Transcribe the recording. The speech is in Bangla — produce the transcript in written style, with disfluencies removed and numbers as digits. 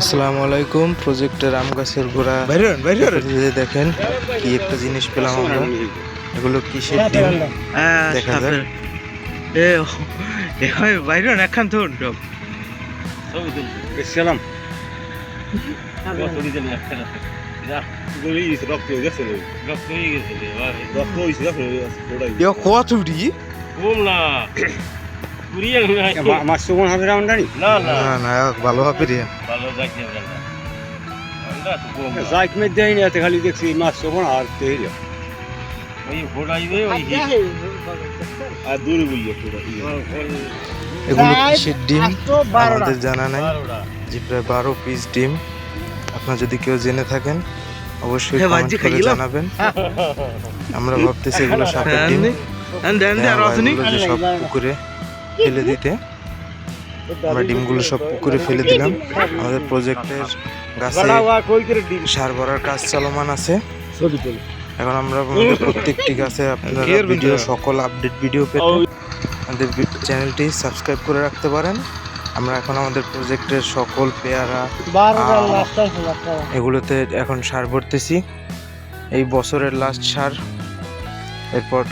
আসসালামু আলাইকুম। প্রজেক্টের আম গাছের গোড়া দেখেন কি একটা জিনিস পেলাম আমরা। এগুলো কিসের ডিম দেখা যাক। ভালো হবে রে। খালি দেখছি মাছ তখন আর এগুলো কিসের ডিম আমাদের জানা নাই, যে প্রায় 12 পিস ডিম। আপনারা যদি কেউ জেনে থাকেন অবশ্যই কমেন্ট করে জানাবেন। আমরা ভাবতেছি এগুলো সাপের ডিম, এগুলো যে সব পুকুরে ফেলে দিতে। আমরা ডিমগুলো সব পুকুরে ফেলে দিলাম। আমাদের প্রজেক্টের গাছে সার ভরার কাজ চলমান আছে। এখন আমরা আমাদের প্রত্যেকটি গাছে আপনারা ভিডিও, সকল আপডেট ভিডিও পেতে আমাদের চ্যানেলটি সাবস্ক্রাইব করে রাখতে পারেন। আমরা এখন আমাদের প্রজেক্টের সকল পেয়ারা এগুলোতে এখন সার ভরতেছি, এই বছরের লাস্ট সার। এরপর